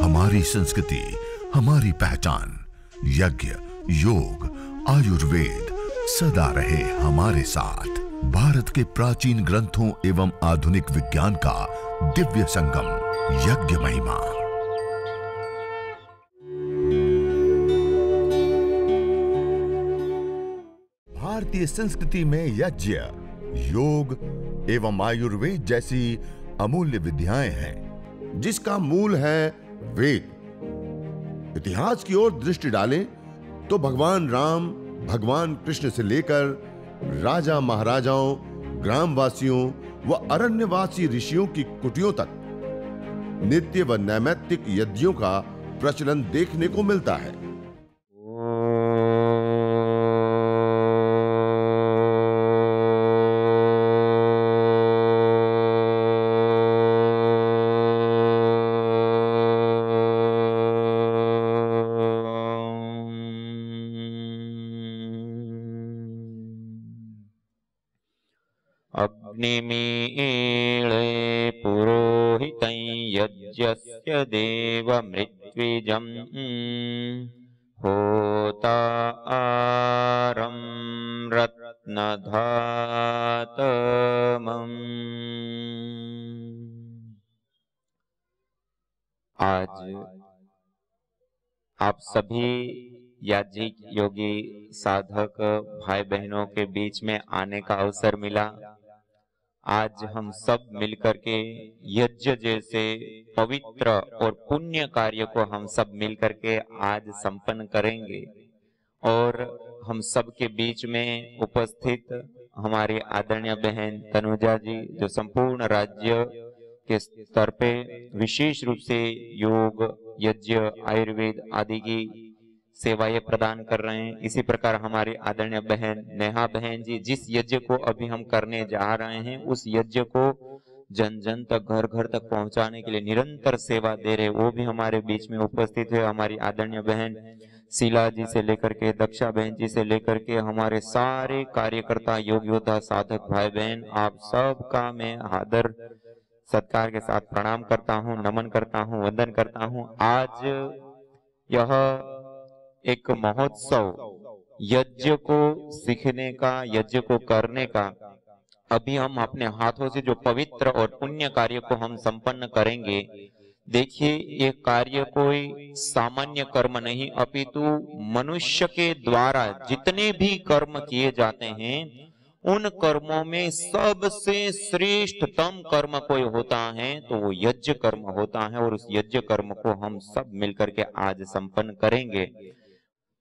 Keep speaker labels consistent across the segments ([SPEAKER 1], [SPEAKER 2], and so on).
[SPEAKER 1] हमारी संस्कृति, हमारी पहचान। यज्ञ, योग, आयुर्वेद सदा रहे हमारे साथ। भारत के प्राचीन ग्रंथों एवं आधुनिक विज्ञान का दिव्य संगम, यज्ञ महिमा। भारतीय संस्कृति में यज्ञ, योग एवं आयुर्वेद जैसी अमूल्य विद्याएं हैं, जिसका मूल है वेद। इतिहास की ओर दृष्टि डालें तो भगवान राम, भगवान कृष्ण से लेकर राजा महाराजाओं, ग्रामवासियों व अरण्यवासी ऋषियों की कुटियों तक नित्य व नैमित्तिक यज्ञों का प्रचलन देखने को मिलता है।
[SPEAKER 2] अग्निमीळे पुरोहितं यज्ञस्य देवमृत्विजं होतारं रत्नधातमम्। आज आप सभी याज्ञिक योगी साधक भाई बहनों के बीच में आने का अवसर मिला। आज हम सब मिलकर के यज्ञ जैसे पवित्र और पुण्य कार्य को हम सब मिलकर के आज संपन्न करेंगे। और हम सब के बीच में उपस्थित हमारी आदरणीय बहन तनुजा जी, जो संपूर्ण राज्य के स्तर पे विशेष रूप से योग, यज्ञ, आयुर्वेद आदि की सेवाएं प्रदान कर रहे हैं। इसी प्रकार हमारी आदरणीय बहन नेहा बहन जी, जिस यज्ञ को अभी हम करने जा रहे हैं, उस यज्ञ को जन जन तक, घर घर तक पहुंचाने के लिए निरंतर सेवा दे रहे, वो भी हमारे बीच में उपस्थित है। हमारी आदरणीय बहन शीला जी से लेकर के दक्षा बहन जी से लेकर के हमारे सारे कार्यकर्ता, योग योद्धा, साधक भाई बहन, आप सबका मैं आदर सत्कार के साथ प्रणाम करता हूँ, नमन करता हूँ, वंदन करता हूँ। आज यह एक महोत्सव, यज्ञ को सीखने का, यज्ञ को करने का, अभी हम अपने हाथों से जो पवित्र और पुण्य कार्य को हम संपन्न करेंगे। देखिए, ये कार्य कोई सामान्य कर्म नहीं, अपितु मनुष्य के द्वारा जितने भी कर्म किए जाते हैं, उन कर्मों में सबसे श्रेष्ठतम कर्म कोई होता है तो वो यज्ञ कर्म होता है। और उस यज्ञ कर्म को हम सब मिलकर के आज संपन्न करेंगे।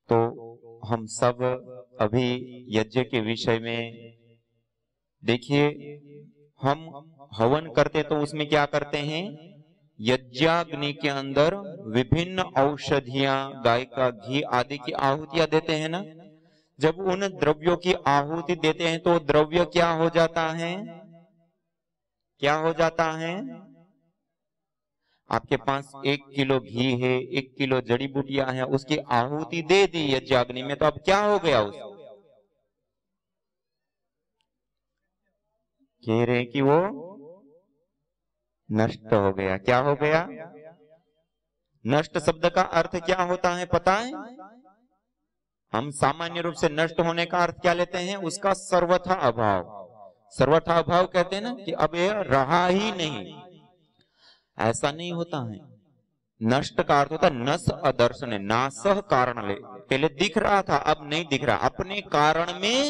[SPEAKER 2] तो हम सब अभी यज्ञ के विषय में देखिए, हम हवन करते तो उसमें क्या करते हैं, यज्ञाग्नि के अंदर विभिन्न औषधियां, गाय का घी आदि की आहुतियां देते हैं ना। जब उन द्रव्यों की आहुति देते हैं तो द्रव्य क्या हो जाता है, क्या हो जाता है? आपके पास 1 किलो घी है, 1 किलो जड़ी बूटियां है, उसकी आहुति दे दी यज्ञाग्नि में, तो अब क्या हो गया? उस कह रहे कि वो नष्ट हो गया। क्या हो गया? नष्ट शब्द का अर्थ क्या होता है पता है? हम सामान्य रूप से नष्ट होने का अर्थ क्या लेते हैं? उसका सर्वथा अभाव। सर्वथा अभाव कहते हैं ना कि अब ये रहा ही नहीं। ऐसा नहीं होता है। नष्ट का अर्थ होता है नस अदर्शन, नासह कारण ले। पहले दिख रहा था, अब नहीं दिख रहा, अपने कारण में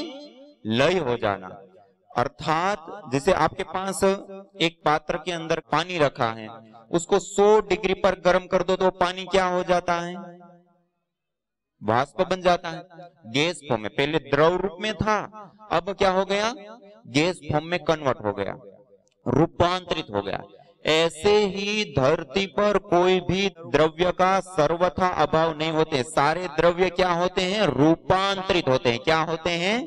[SPEAKER 2] लय हो जाना। अर्थात जैसे आपके पास एक पात्र के अंदर पानी रखा है, उसको 100 डिग्री पर गर्म कर दो तो पानी क्या हो जाता है? वाष्प बन जाता है। गैस फॉर्म में, पहले द्रव रूप में था, अब क्या हो गया? गैस फॉर्म में कन्वर्ट हो गया, रूपांतरित हो गया। ऐसे ही धरती पर कोई भी द्रव्य का सर्वथा अभाव नहीं होते। सारे द्रव्य क्या होते हैं? रूपांतरित होते हैं। क्या होते हैं?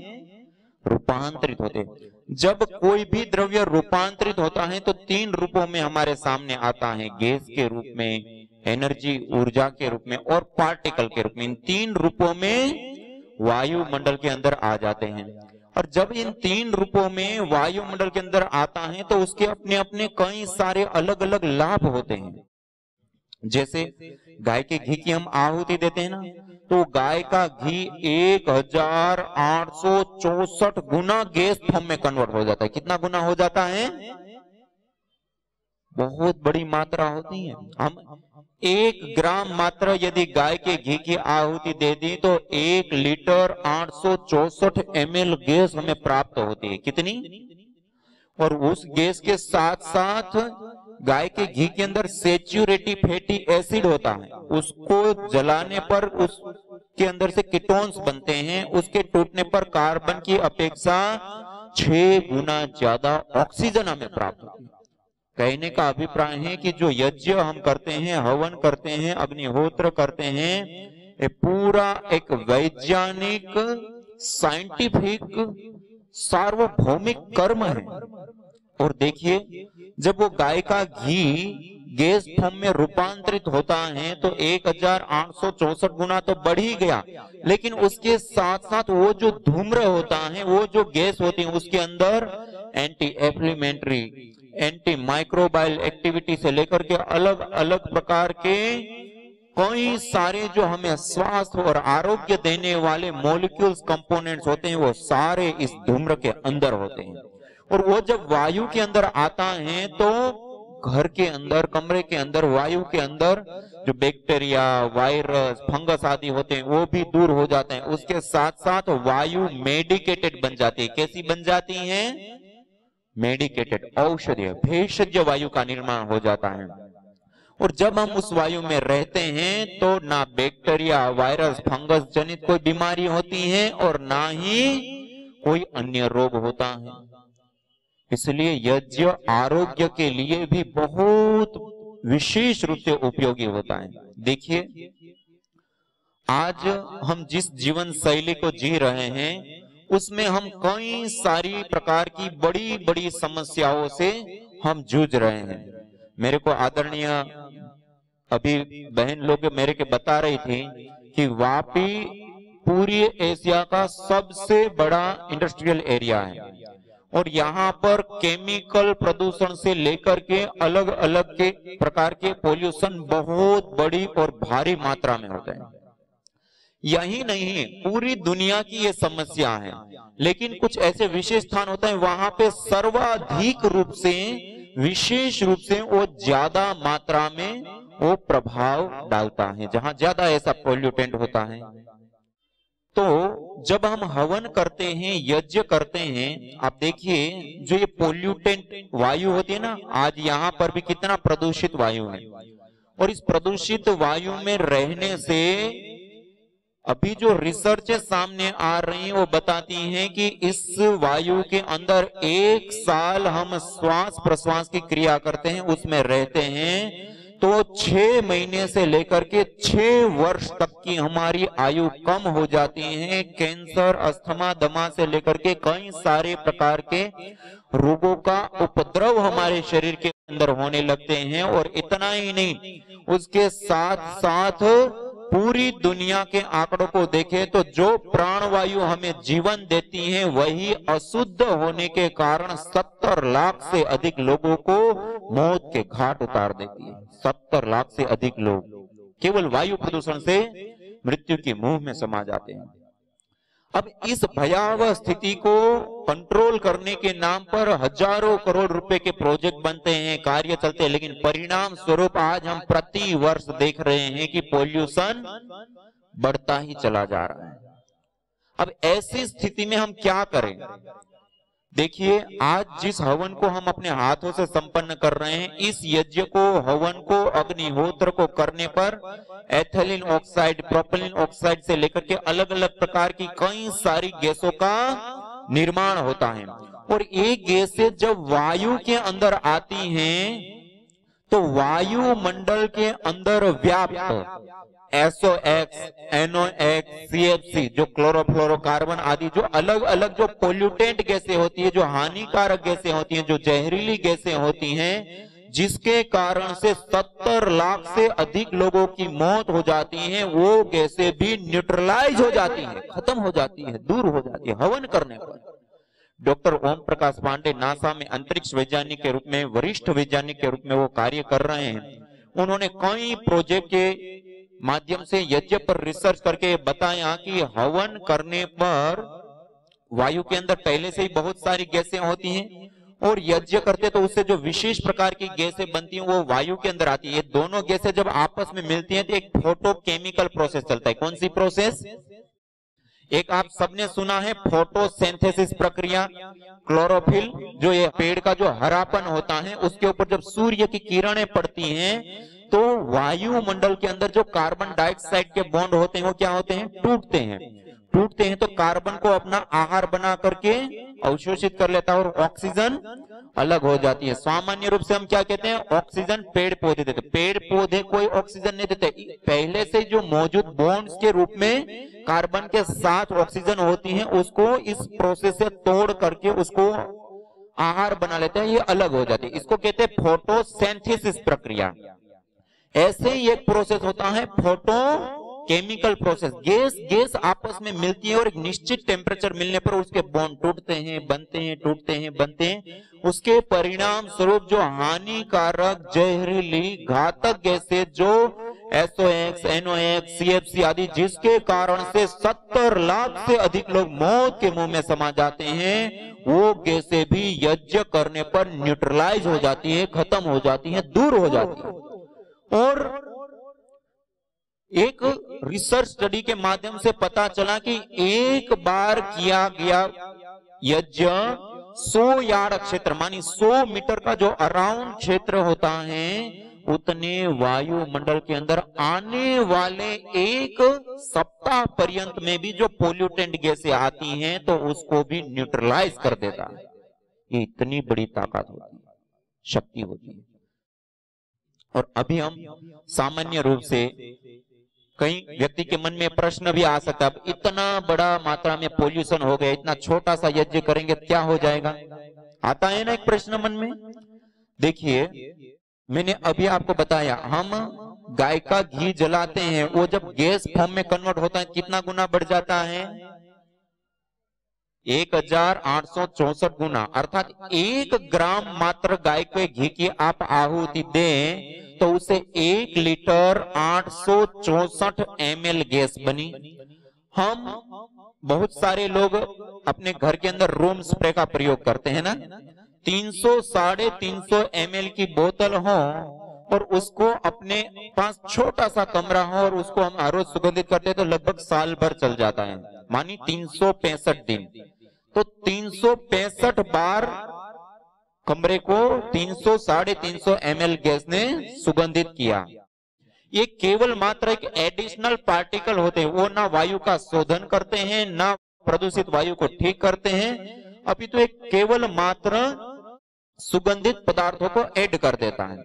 [SPEAKER 2] रूपांतरित होते हैं। जब कोई भी द्रव्य रूपांतरित होता है तो 3 रूपों में हमारे सामने आता है, गैस के रूप में, एनर्जी ऊर्जा के रूप में, और पार्टिकल के रूप में। इन 3 रूपों में वायुमंडल के अंदर आ जाते हैं। और जब इन 3 रूपों में वायुमंडल के अंदर आता है तो उसके अपने अपने कई सारे अलग अलग लाभ होते हैं। जैसे गाय के घी की हम आहुति देते हैं ना, तो गाय का घी 1864 गुना गैस फॉर्म में कन्वर्ट हो जाता है। कितना गुना हो जाता है? बहुत बड़ी मात्रा होती है। हम 1 ग्राम मात्रा यदि गाय के घी की आहुति दे दी तो 1 लीटर 864 ml गैस हमें प्राप्त होती है। कितनी? और उस गैस के साथ साथ गाय के घी के अंदर सैचुरेटेड फैटी एसिड होता है, उसको जलाने पर उसके अंदर से कीटोन्स बनते हैं, उसके टूटने पर कार्बन की अपेक्षा 6 गुना ज्यादा ऑक्सीजन हमें प्राप्त होती है। कहने का अभिप्राय है कि जो यज्ञ हम करते हैं, हवन करते हैं, अग्निहोत्र करते हैं, ये पूरा एक वैज्ञानिक, साइंटिफिक, सार्वभौमिक कर्म है। और देखिए, जब वो गाय का घी गैस फॉर्म में रूपांतरित होता है तो 1864 गुना तो बढ़ ही गया, लेकिन उसके साथ साथ वो जो धूम्र होता है, वो जो गैस होती है, उसके अंदर एंटी एफ्लेमेटरी, एंटी माइक्रोबाइल एक्टिविटी से लेकर के अलग अलग प्रकार के कई सारे जो हमें स्वास्थ्य और आरोग्य देने वाले मॉलिक्यूल्स, कंपोनेंट्स होते हैं, वो सारे इस धूम्र के अंदर होते हैं। और वो जब वायु के अंदर आता है तो घर के अंदर, कमरे के अंदर, वायु के अंदर जो बैक्टीरिया, वायरस, फंगस आदि होते हैं वो भी दूर हो जाते हैं। उसके साथ साथ वायु मेडिकेटेड बन जाती है। कैसी बन जाती है? मेडिकेटेड, औषधीय, भेषज वायु का निर्माण हो जाता है। और जब हम उस वायु में रहते हैं तो ना बैक्टीरिया, वायरस, फंगस जनित कोई बीमारी होती है और ना ही कोई अन्य रोग होता है। इसलिए यज्ञ आरोग्य के लिए भी बहुत विशेष रूप से उपयोगी होता है। देखिए, आज हम जिस जीवन शैली को जी रहे हैं उसमें हम कई सारी प्रकार की बड़ी बड़ी समस्याओं से हम जूझ रहे हैं। मेरे को आदरणीय अभी बहन लोग मेरे के बता रही थी कि वापी पूरी एशिया का सबसे बड़ा इंडस्ट्रियल एरिया है और यहाँ पर केमिकल प्रदूषण से लेकर के अलग अलग के प्रकार के पोल्यूशन बहुत बड़ी और भारी मात्रा में होते हैं। यही नहीं, पूरी दुनिया की ये समस्या है, लेकिन कुछ ऐसे विशेष स्थान होते हैं वहां पे सर्वाधिक रूप से, विशेष रूप से वो ज्यादा मात्रा में वो प्रभाव डालता है, जहां ज्यादा ऐसा पोल्यूटेंट होता है। तो जब हम हवन करते हैं, यज्ञ करते हैं, आप देखिए जो ये पोल्यूटेंट वायु होती है ना, आज यहाँ पर भी कितना प्रदूषित वायु है। और इस प्रदूषित वायु में रहने से अभी जो रिसर्च सामने आ रही है वो बताती हैं कि इस वायु के अंदर 1 साल हम श्वास प्रश्वास की क्रिया करते हैं, उसमें रहते हैं, तो 6 महीने से लेकर के 6 वर्ष तक की हमारी आयु कम हो जाती है। कैंसर, अस्थमा, दमा से लेकर के कई सारे प्रकार के रोगों का उपद्रव हमारे शरीर के अंदर होने लगते हैं। और इतना ही नहीं, उसके साथ साथ पूरी दुनिया के आंकड़ों को देखें तो जो प्राणवायु हमें जीवन देती है वही अशुद्ध होने के कारण 70 लाख से अधिक लोगों को मौत के घाट उतार देती है। 70 लाख से अधिक लोग केवल वायु प्रदूषण से मृत्यु के मुंह में समा जाते हैं। अब इस भयावह स्थिति को कंट्रोल करने के नाम पर हजारों करोड़ रुपए के प्रोजेक्ट बनते हैं, कार्य चलते हैं, लेकिन परिणाम स्वरूप आज हम प्रति वर्ष देख रहे हैं कि पोल्यूशन बढ़ता ही चला जा रहा है। अब ऐसी स्थिति में हम क्या करें? देखिए, आज जिस हवन को हम अपने हाथों से संपन्न कर रहे हैं, इस यज्ञ को, हवन को, अग्निहोत्र को करने पर एथिलीन ऑक्साइड, प्रोपिलीन ऑक्साइड से लेकर के अलग अलग प्रकार की कई सारी गैसों का निर्माण होता है। और ये गैसें जब वायु के अंदर आती हैं तो वायुमंडल के अंदर व्याप्त SOx, NOx, CFC, जो क्लोरोफ्लोरोकार्बन आदि जो अलग अलग जो पोल्यूटेंट गैसें होती है, जो हानिकारक गैसें होती हैं, जो जहरीली गैसें होती हैं, जिसके कारण से 70 लाख से अधिक लोगों की मौत हो जाती है, वो गैसें भी न्यूट्रलाइज हो जाती है, खत्म हो जाती है, दूर हो जाती है हवन करने पर। डॉक्टर ओम प्रकाश पांडे नासा में अंतरिक्ष वैज्ञानिक के रूप में, वरिष्ठ वैज्ञानिक के रूप में वो कार्य कर रहे हैं। उन्होंने कई प्रोजेक्ट के माध्यम से यज्ञ पर रिसर्च करके बताया कि हवन करने पर वायु के अंदर पहले से ही बहुत सारी गैसें होती हैं और यज्ञ करते तो उससे जो विशेष प्रकार की गैसें बनती हैं वो वायु के अंदर आती है। ये दोनों गैसें जब आपस में मिलती हैं तो एक फोटोकेमिकल प्रोसेस चलता है। कौन सी प्रोसेस? एक आप सबने सुना है फोटोसिंथेसिस प्रक्रिया। क्लोरोफिल जो ये पेड़ का जो हरापन होता है उसके ऊपर जब सूर्य की किरणें पड़ती हैं तो वायुमंडल के अंदर जो कार्बन डाइऑक्साइड के बॉन्ड होते हैं वो क्या होते हैं? टूटते हैं। टूटते हैं तो कार्बन को अपना आहार बना करके अवशोषित कर लेता है और ऑक्सीजन अलग हो जाती है। सामान्य रूप से हम क्या कहते हैं? ऑक्सीजन पेड़ पौधे देते। पेड़ पौधे कोई ऑक्सीजन नहीं देते, पहले से जो मौजूद बॉन्ड्स के रूप में कार्बन के साथ ऑक्सीजन होती है उसको इस प्रोसेस से तोड़ करके उसको आहार बना लेते हैं, ये अलग हो जाती है। इसको कहते हैं फोटोसिंथेसिस प्रक्रिया। ऐसे ही एक प्रोसेस होता है फोटो केमिकल प्रोसेस। गैस आपस में मिलती है और एक निश्चित टेम्परेचर मिलने पर उसके बॉन्ड टूटते हैं, बनते हैं, टूटते हैं, बनते हैं। उसके परिणाम स्वरूप जो हानिकारक, जहरीली, घातक गैसें जो SOx, NOx, CFC आदि जिसके कारण से 70 लाख से अधिक लोग मौत के मुंह में समा जाते हैं, वो गैसें भी यज्ञ करने पर न्यूट्रलाइज हो जाती है, खत्म हो जाती है, दूर हो जाती है। और एक रिसर्च स्टडी के माध्यम से पता चला कि एक बार किया गया यज्ञ 100 यार्ड क्षेत्र मानी 100 मीटर का जो अराउंड क्षेत्र होता है उतने वायुमंडल के अंदर आने वाले एक सप्ताह पर्यंत में भी जो पोल्यूटेंट गैसें आती हैं तो उसको भी न्यूट्रलाइज कर देता है। ये इतनी बड़ी ताकत होती है, शक्ति होती है। और अभी हम सामान्य रूप से कई व्यक्ति के मन में प्रश्न भी आ सकता है, अब इतना बड़ा मात्रा में पोल्यूशन हो गया, इतना छोटा सा यज्ञ करेंगे क्या हो जाएगा? आता है ना एक प्रश्न मन में। देखिए, मैंने अभी आपको बताया, हम गाय का घी जलाते हैं, वो जब गैस फॉर्म में कन्वर्ट होता है कितना गुना बढ़ जाता है? 1864 गुना। अर्थात 1 ग्राम मात्र गाय के घी की आप आहुति दें तो उसे 1 लीटर 864 ml गैस बनी। हम बहुत सारे लोग अपने घर के अंदर रूम स्प्रे का प्रयोग करते हैं ना, 300-350 ml की बोतल हो और उसको अपने पास छोटा सा कमरा हो और उसको हम हर रोज सुगंधित करते हैं तो लगभग साल भर चल जाता है, मानी 365 दिन। तो 365 बार कमरे को 300-350 ml गैस ने सुगंधित किया। ये केवल मात्र एक एडिशनल पार्टिकल होते हैं, वो ना वायु का शोधन करते हैं ना प्रदूषित वायु को ठीक करते हैं, अभी तो एक केवल मात्र सुगंधित पदार्थों को ऐड कर देता है।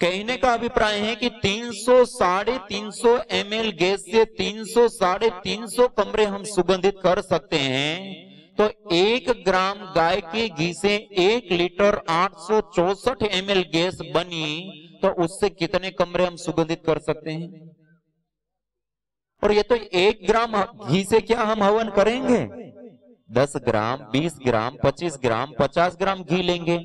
[SPEAKER 2] कहने का अभिप्राय है कि 300-350 ml गैस से 300-350 कमरे हम सुगंधित कर सकते हैं। तो 1 ग्राम गाय के घी से 1 लीटर 864 ml गैस बनी, तो उससे कितने कमरे हम सुगंधित कर सकते हैं? और ये तो 1 ग्राम घी से क्या हम हवन करेंगे? 10 ग्राम, 20 ग्राम, 25 ग्राम, 50 ग्राम घी लेंगे।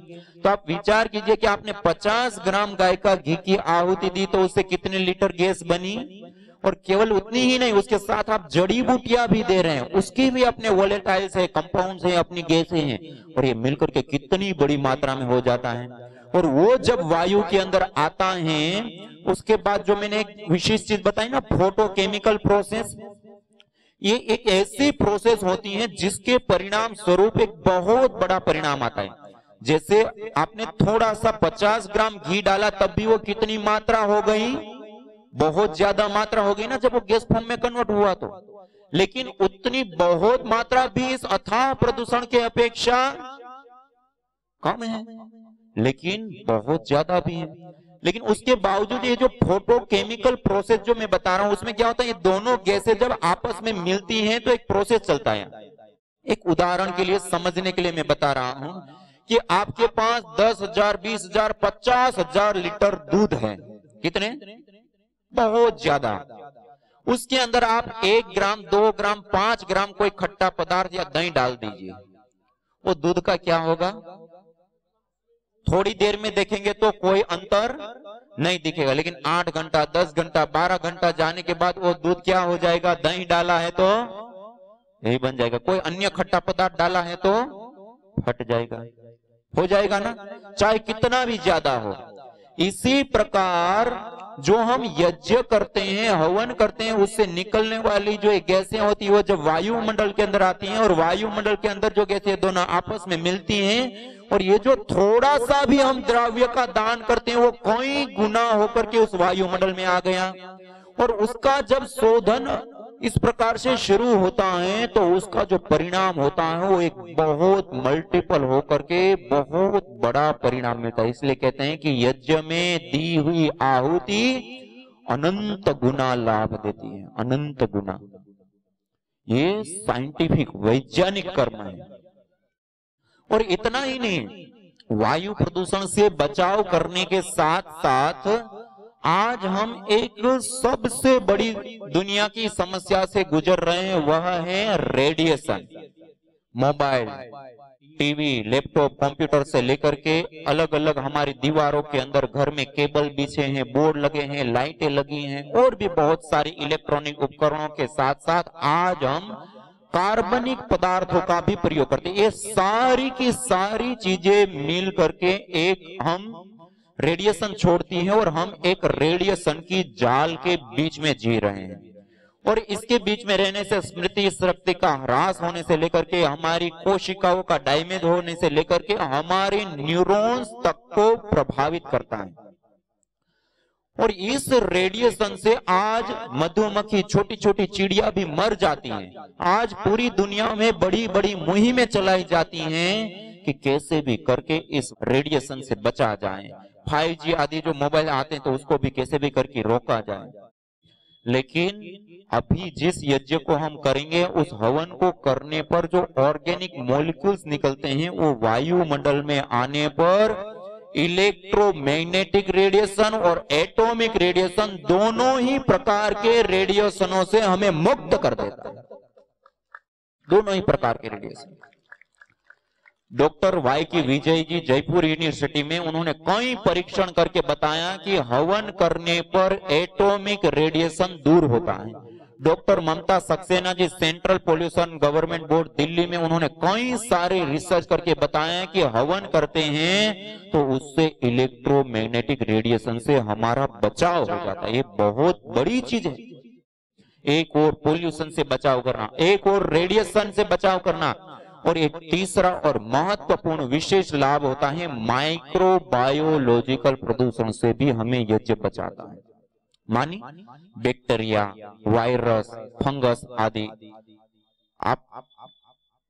[SPEAKER 2] तो आप विचार कीजिए कि आपने 50 ग्राम गाय का घी की आहुति दी तो उससे कितने लीटर गैस बनी? और केवल उतनी ही नहीं, उसके साथ आप जड़ी बूटियां भी दे रहे हैं, उसकी भी अपने वोलेटाइल्स है, कंपाउंड्स है, अपनी गैसें हैं, और ये मिलकर के कितनी बड़ी मात्रा में हो जाता है। और वो जब वायु के अंदर आता है, उसके बाद जो मैंने एक विशेष चीज बताई ना, फोटोकेमिकल प्रोसेस, ये एक ऐसी प्रोसेस होती है जिसके परिणाम स्वरूप एक बहुत बड़ा परिणाम आता है। जैसे आपने थोड़ा सा 50 ग्राम घी डाला तब भी वो कितनी मात्रा हो गई? बहुत ज्यादा मात्रा हो गई ना जब वो गैस फॉर्म में कन्वर्ट हुआ तो। लेकिन उतनी बहुत मात्रा भी इस अथाह प्रदूषण के अपेक्षा कम है, लेकिन बहुत ज्यादा भी है। लेकिन उसके बावजूद ये जो फोटोकेमिकल प्रोसेस जो मैं बता रहा हूं उसमें क्या होता है, ये दोनों गैसें जब आपस में मिलती हैं तो एक प्रोसेस चलता है। एक उदाहरण के लिए समझने के लिए मैं बता रहा हूं कि आपके पास 10,000, 20,000, 50,000 लीटर दूध है। कितने? बहुत ज्यादा। उसके अंदर आप 1 ग्राम, 2 ग्राम, 5 ग्राम कोई खट्टा पदार्थ या दही डाल दीजिए, वो दूध का क्या होगा? थोड़ी देर में देखेंगे तो कोई अंतर नहीं दिखेगा, लेकिन 8 घंटा 10 घंटा 12 घंटा जाने के बाद वो दूध क्या हो जाएगा, दही डाला है तो यही बन जाएगा, कोई अन्य खट्टा पदार्थ डाला है तो फट जाएगा, हो जाएगा ना, चाहे कितना भी ज्यादा हो। इसी प्रकार जो हम यज्ञ करते हैं, हवन करते हैं, उससे निकलने वाली जो गैसें होती है वो जब वायुमंडल के अंदर आती हैं और वायुमंडल के अंदर जो गैसें दोनों आपस में मिलती हैं, और ये जो थोड़ा सा भी हम द्रव्य का दान करते हैं वो कई गुना होकर के उस वायुमंडल में आ गया, और उसका जब शोधन इस प्रकार से शुरू होता है तो उसका जो परिणाम होता है वो एक बहुत मल्टीपल होकर के बहुत बड़ा परिणाम मिलता है। इसलिए कहते हैं कि यज्ञ में दी हुई आहुति अनंत गुना लाभ देती है, अनंत गुना। ये साइंटिफिक वैज्ञानिक कर्म है। और इतना ही नहीं, वायु प्रदूषण से बचाव करने के साथ साथ आज हम एक सबसे बड़ी दुनिया की समस्या से गुजर रहे हैं, वह है radiation. Mobile, TV, laptop, computer से लेकर के अलग अलग हमारी दीवारों के अंदर घर में केबल बिछे हैं, बोर्ड लगे हैं, लाइटें लगी हैं, और भी बहुत सारी इलेक्ट्रॉनिक उपकरणों के साथ साथ आज हम कार्बनिक पदार्थों का भी प्रयोग करते हैं। ये सारी की सारी चीजें मिल करके एक हम रेडिएशन छोड़ती हैं, और हम एक रेडिएशन की जाल के बीच में जी रहे हैं। और इसके बीच में रहने से स्मृति शक्ति का ह्रास होने से लेकर के हमारी कोशिकाओं का डैमेज होने से लेकर के हमारे न्यूरॉन्स तक को प्रभावित करता है। और इस रेडिएशन से आज मधुमक्खी, छोटी छोटी चिड़िया भी मर जाती हैं। आज पूरी दुनिया में बड़ी बड़ी मुहिमें चलाई जाती हैं कि कैसे भी करके इस रेडिएशन से बचा जाए। 5G आदि जो मोबाइल आते हैं तो उसको भी कैसे भी करके रोका जाए। लेकिन अभी जिस यज्ञ को हम करेंगे, उस हवन को करने पर जो ऑर्गेनिक मॉलिक्यूल्स निकलते हैं वो वायुमंडल में आने पर इलेक्ट्रोमैग्नेटिक रेडिएशन और एटॉमिक रेडिएशन दोनों ही प्रकार के रेडिएशनों से हमें मुक्त कर देता है। दोनों ही प्रकार के रेडिएशन। डॉक्टर वाई की विजय जी जयपुर यूनिवर्सिटी में उन्होंने कई परीक्षण करके बताया कि हवन करने पर एटॉमिक रेडिएशन दूर होता है। Doctor Mamta Saxena ji central pollution government board Delhi में उन्होंने कई सारे रिसर्च करके बताया कि हवन करते हैं तो उससे इलेक्ट्रोमैग्नेटिक रेडिएशन से हमारा बचाव हो जाता है। ये बहुत बड़ी चीज है। एक और पॉल्यूशन से बचाव करना, एक और रेडिएशन से बचाव करना, और एक तीसरा और महत्वपूर्ण विशेष लाभ होता है माइक्रोबायोलॉजिकल प्रदूषण से भी हमें यज्ञ बचाता है। मानी बैक्टीरिया, वायरस, फंगस आदि। आप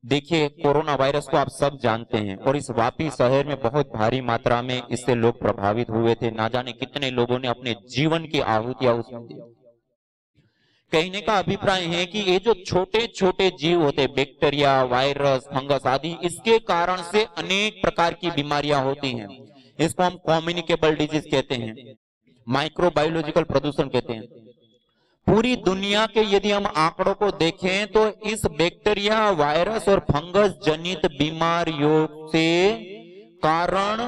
[SPEAKER 2] देखिए कोरोना वायरस को आप सब जानते हैं, और इस वापी शहर में बहुत भारी मात्रा में इससे लोग प्रभावित हुए थे। ना जाने कितने लोगों ने अपने जीवन की आहुतियां उसमें दी। कहने का अभिप्राय है कि ये जो छोटे छोटे जीव होते, बैक्टीरिया, वायरस, फंगस आदि, इसके कारण से अनेक प्रकार की बीमारियां होती हैं। इसको हम कम्युनिकेबल डिजीज कहते हैं, माइक्रोबायोलॉजिकल प्रदूषण कहते हैं। पूरी दुनिया के यदि हम आंकड़ों को देखें तो इस बैक्टीरिया, वायरस और फंगस जनित बीमारियों से कारण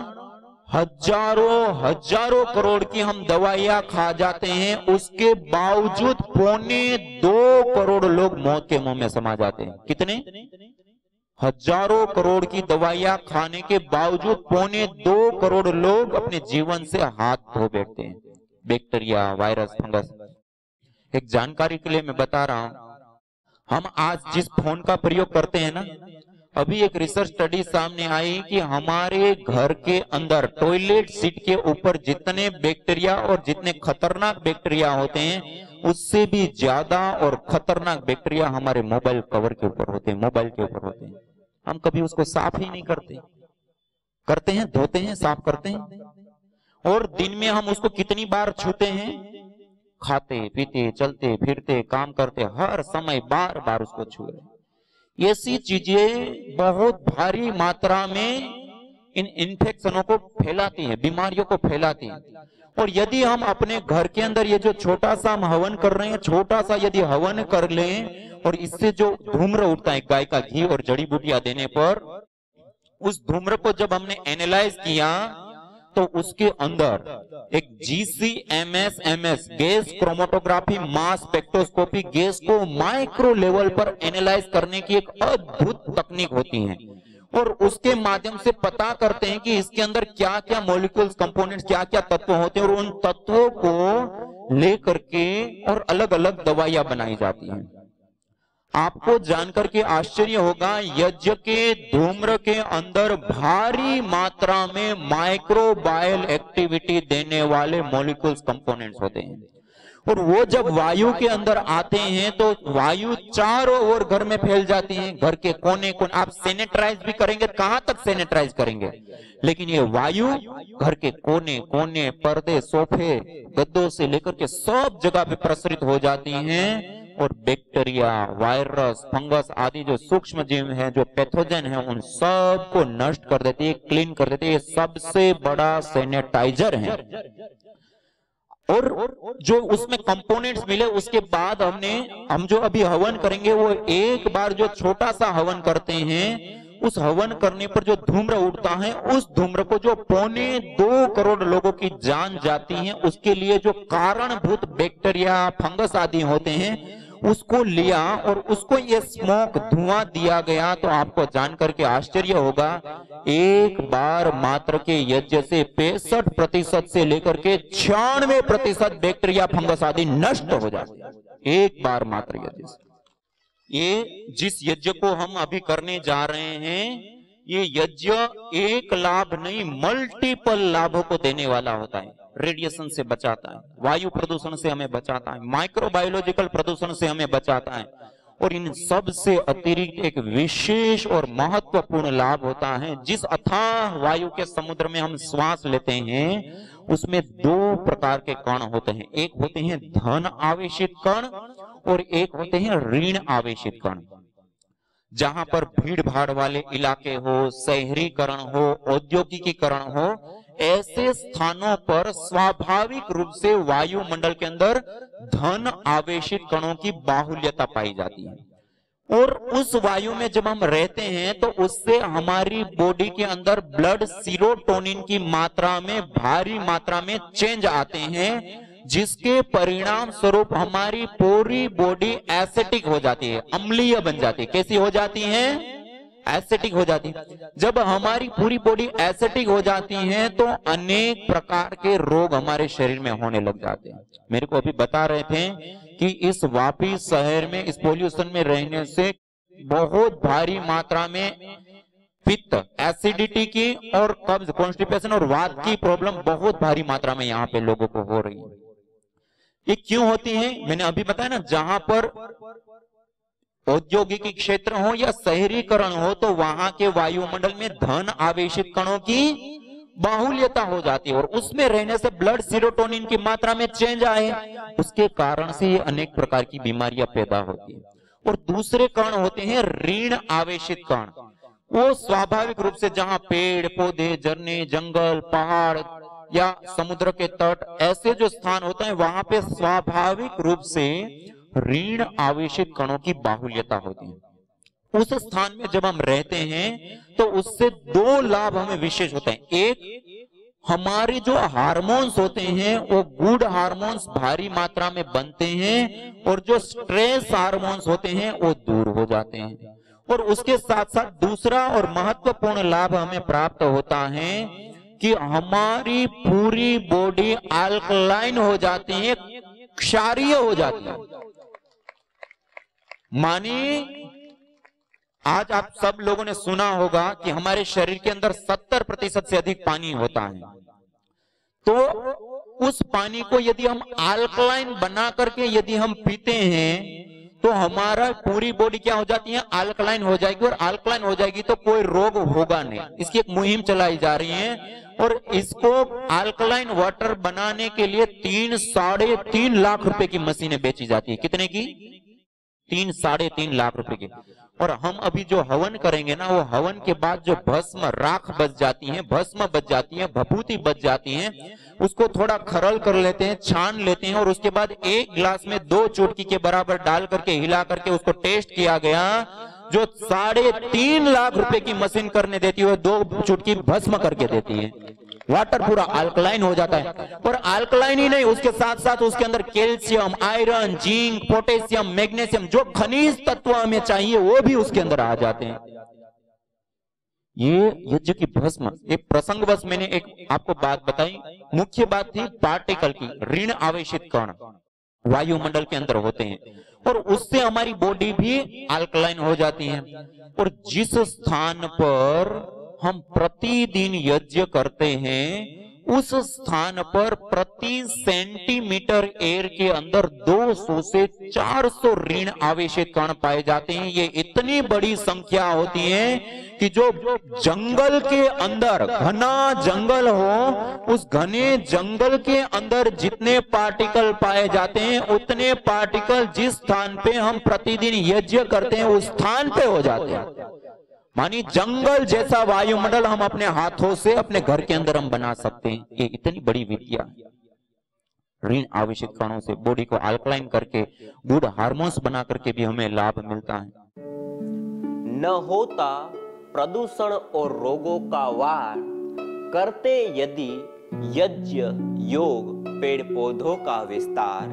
[SPEAKER 2] हजारों करोड़ की हम दवाइयां खा जाते हैं, उसके बावजूद 1.25 करोड़ लोग मौत के मुंह में समा जाते हैं। कितने? हजारों करोड़ की दवाइयां खाने के बावजूद 1.25 करोड़ लोग अपने जीवन से हाथ धो बैठते हैं। Bacteria, virus, fungus. एक जानकारी के लिए मैं बता रहा हूं, हम आज जिस फोन का प्रयोग करते हैं ना, अभी एक रिसर्च स्टडी सामने आई कि हमारे घर के अंदर टॉयलेट सीट के ऊपर जितने बैक्टीरिया और जितने खतरनाक बैक्टीरिया होते हैं, उससे भी ज्यादा और खतरनाक बैक्टीरिया हमारे मोबाइल कवर के ऊपर होते हैं, मोबाइल के ऊपर होते हैं। हम कभी उसको साफ ही नहीं करते। करते हैं, धोते हैं, साफ करते हैं, और दिन में हम उसको कितनी बार छूते हैं? खाते पीते, चलते फिरते, काम करते, हर समय बार बार उसको छू रहे हैं। ऐसी चीजें बहुत भारी मात्रा में इन इन्फेक्शनों को फैलाती हैं, बीमारियों को फैलाती हैं। और यदि हम अपने घर के अंदर ये जो छोटा सा हम हवन कर रहे हैं, छोटा सा यदि हवन कर लें, और इससे जो धूम्र उठता है गाय का घी और जड़ी बूटियां देने पर, उस धूम्र को जब हमने एनालाइज किया तो उसके अंदर एक GCMS gas chromatography mass spectroscopy gas को माइक्रो लेवल पर एनालाइज करने की एक अद्भुत तकनीक होती है और उसके माध्यम से पता करते हैं कि इसके अंदर क्या क्या मॉलिक्यूल्स कंपोनेंट्स क्या क्या तत्व होते हैं और उन तत्वों को लेकर के और अलग अलग दवाइयां बनाई जाती हैं। आपको जानकर के आश्चर्य होगा, यज्ञ के धूम्र के अंदर भारी मात्रा में माइक्रोबायल एक्टिविटी देने वाले मॉलिक्यूल्स कंपोनेंट्स होते हैं और वो जब वायु के अंदर आते हैं तो वायु चारों ओर घर में फैल जाती है। घर के कोने कोने आप सैनिटाइज भी करेंगे, कहां तक सैनिटाइज करेंगे, लेकिन ये वायु घर के कोने कोने, पर्दे, सोफे, गद्दों से लेकर के सब जगह पे प्रसरित हो जाती हैं और बैक्टीरिया, वायरस, फंगस आदि जो सूक्ष्म जीव हैं, जो पैथोजन हैं, उन सब को नष्ट कर देती है, क्लीन कर देती है। ये सबसे बड़ा सैनिटाइजर है। और जो उसमें कंपोनेंट्स मिले उसके बाद हम जो अभी हवन करेंगे वो एक बार जो छोटा सा हवन करते हैं, उस हवन करने पर जो धूम्र उठता है उस धूम्र को जो 2.25 करोड़ लोगों की जान जाती है, उसके लिए जो कारणभूत बैक्टीरिया, फंगस आदि होते हैं उसको लिया और उसको ये स्मोक धुआं दिया गया। तो आपको जानकर के आश्चर्य होगा, एक बार मात्र के यज्ञ से 65% से लेकर के 96% बैक्टीरिया, फंगस आदि नष्ट हो जाते हैं, एक बार मात्र यज्ञ से। ये जिस यज्ञ को हम अभी करने जा रहे हैं, ये यज्ञ एक लाभ नहीं मल्टीपल लाभों को देने वाला होता है। रेडिएशन से बचाता है, वायु प्रदूषण से हमें बचाता है, माइक्रोबायोलॉजिकल प्रदूषण से हमें बचाता है और इन सब से अतिरिक्त एक विशेष और महत्वपूर्ण लाभ होता है। जिस अथाह वायु के समुद्र में हम श्वास लेते हैं उसमें 2 प्रकार के कण होते हैं, एक होते हैं धन आवेशित कण और एक होते हैं ऋण आवेशित कण। जहां पर भीड़ भाड़ वाले इलाके हो, शहरीकरण हो, औद्योगिकीकरण हो, ऐसे स्थानों पर स्वाभाविक रूप से वायुमंडल के अंदर धन आवेशित कणों की बाहुल्यता पाई जाती है और उस वायु में जब हम रहते हैं तो उससे हमारी बॉडी के अंदर ब्लड सीरोटोनिन की मात्रा में भारी मात्रा में चेंज आते हैं, जिसके परिणाम स्वरूप हमारी पूरी बॉडी एसिडिक हो जाती है, अम्लीय बन जाती है। कैसी हो जाती है? एसिडिक हो जाती है। जब हमारी पूरी बॉडी एसिडिक हो जाती है तो अनेक प्रकार के रोग हमारे शरीर में होने लग जाते हैं। मेरे को अभी बता रहे थे कि इस वापी शहर में इस पोल्यूशन में रहने से बहुत भारी मात्रा में पित्त, एसिडिटी की और कब्ज, कॉन्स्टिपेशन और वात की प्रॉब्लम बहुत भारी मात्रा में यहाँ पे लोगों को हो रही है। ये क्यों होती है? मैंने अभी बताया ना, जहां पर औद्योगिक क्षेत्र हो या शहरीकरण हो तो वहां के वायुमंडल में धन आवेशित कणों की बाहुल्यता हो जाती है और उसमें रहने से ब्लड सीरोटोनिन की मात्रा में चेंज आए, उसके कारण से ये अनेक प्रकार की बीमारियां पैदा होती है। और दूसरे कण होते हैं ऋण आवेशित कण। वो स्वाभाविक रूप से जहां पेड़ पौधे, झरने, जंगल, पहाड़ या समुद्र के तट ऐसे जो स्थान होते हैं वहां पे स्वाभाविक रूप से ऋण आवेशित कणों की बाहुल्यता होती है। उस स्थान में जब हम रहते हैं तो उससे 2 लाभ हमें विशेष होते हैं। एक, हमारे जो हार्मोन्स होते हैं वो गुड हार्मोन्स भारी मात्रा में बनते हैं और जो स्ट्रेस हार्मोन्स होते हैं वो दूर हो जाते हैं। और उसके साथ साथ दूसरा और महत्वपूर्ण लाभ हमें प्राप्त होता है कि हमारी पूरी बॉडी अल्कलाइन हो जाती है, क्षारीय हो जाती है। मानिए आज आप सब लोगों ने सुना होगा कि हमारे शरीर के अंदर 70% से अधिक पानी होता है, तो उस पानी को यदि हम अल्कलाइन बना करके यदि हम पीते हैं तो हमारा पूरी बॉडी क्या हो जाती है? अल्कलाइन हो जाएगी। और अल्कलाइन हो जाएगी तो कोई रोग होगा नहीं। इसकी एक मुहिम चलाई जा रही है और इसको अल्कलाइन वाटर बनाने के लिए 3-3.5 लाख रुपए की मशीनें बेची जाती है। कितने की? 3-3.5 लाख रुपए की। और हम अभी जो हवन करेंगे ना, वो हवन के बाद जो भस्म राख बच जाती है, भस्म बच जाती है, भभूति बच जाती है, उसको थोड़ा खरल कर लेते हैं, छान लेते हैं और उसके बाद 1 गिलास में 2 चुटकी के बराबर डाल करके हिला करके उसको टेस्ट किया गया। जो 3.5 लाख रुपए की मशीन करने देती है 2 चुटकी भस्म करके देती है। वाटर पूरा अल्कलाइन हो जाता है। और अल्कलाइन ही नहीं, उसके साथ साथ उसके अंदर calcium, iron, zinc, potassium, magnesium, जो खनिज तत्व हमें चाहिए वो भी उसके अंदर आ जाते हैं। ये यज्ञ की भस्म, एक प्रसंगवश मैंने एक आपको बात बताई। मुख्य बात थी पार्टिकल की, ऋण आवेशित कण वायुमंडल के अंदर होते हैं और उससे हमारी बॉडी भी अल्कलाइन हो जाती है। और जिस स्थान पर हम प्रतिदिन यज्ञ करते हैं उस स्थान पर प्रति सेंटीमीटर एयर के अंदर 200 से 400 ऋण आवेशित कण पाए जाते हैं। ये इतनी बड़ी संख्या होती है कि जो जंगल के अंदर, घना जंगल हो, उस घने जंगल के अंदर जितने पार्टिकल पाए जाते हैं उतने पार्टिकल जिस स्थान पे हम प्रतिदिन यज्ञ करते हैं उस स्थान पे हो जाते हैं। मानी जंगल जैसा वायुमंडल हम अपने हाथों से अपने घर के अंदर हम बना सकते हैं। ये इतनी बड़ी विद्या है। ऋण आवेशित कणों से बॉडी को अल्कलाइन करके गुड हार्मोन्स बना करके भी हमें लाभ मिलता है।
[SPEAKER 3] न होता प्रदूषण और रोगों का वार, करते यदि यज्ञ योग पेड़ पौधों का विस्तार,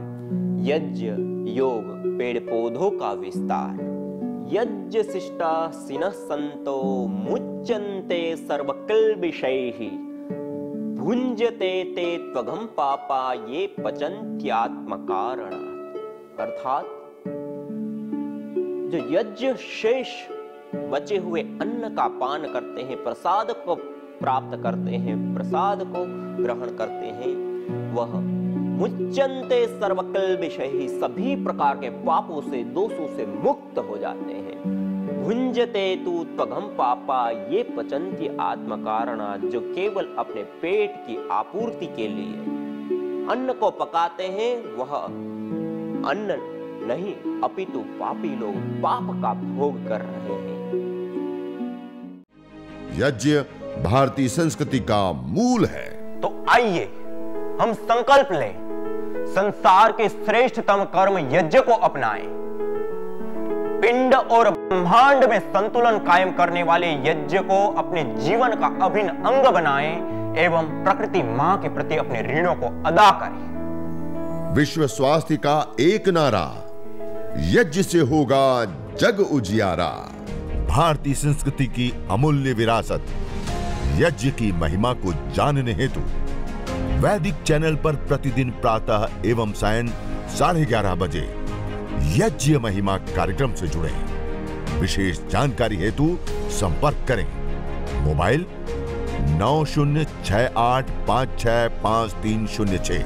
[SPEAKER 3] यज्ञ योग पेड़ पौधों का विस्तार। यज्ञ शिष्टा सिनः संतो मुच्यन्ते सर्वकिल्बिषैः, भुञ्जते ते त्वघं पापा ये पचन्त्यात्मकारणात्। अर्थात जो यज्ञ शेष बचे हुए अन्न का पान करते हैं, प्रसाद को प्राप्त करते हैं, प्रसाद को ग्रहण करते हैं, वह मुच्यन्ते सर्वकिल्बिषैः, सभी प्रकार के पापों से, दोषों से मुक्त हो जाते हैं। भुञ्जते तु त्वघं पापा ये पचन्ति आत्मकारणात्, जो केवल अपने पेट की आपूर्ति के लिए अन्न को पकाते हैं, वह अन्न नहीं अपितु पापी लोग पाप का भोग कर रहे हैं।
[SPEAKER 1] यज्ञ भारतीय संस्कृति का मूल है।
[SPEAKER 3] तो आइए हम संकल्प लें, संसार के श्रेष्ठतम कर्म यज्ञ को अपनाएं। पिंड और ब्रह्मांड में संतुलन कायम करने वाले यज्ञ को अपने जीवन का अभिन्न अंग बनाएं एवं प्रकृति मां के प्रति अपने ऋणों को अदा करें।
[SPEAKER 1] विश्व स्वास्थ्य का एक नारा, यज्ञ से होगा जग उजियारा। भारतीय संस्कृति की अमूल्य विरासत यज्ञ की महिमा को जानने हेतु वैदिक चैनल पर प्रतिदिन प्रातः एवं सायं 11:30 बजे यज्ञ महिमा कार्यक्रम से जुड़ें। विशेष जानकारी हेतु संपर्क करें। मोबाइल 9068565306।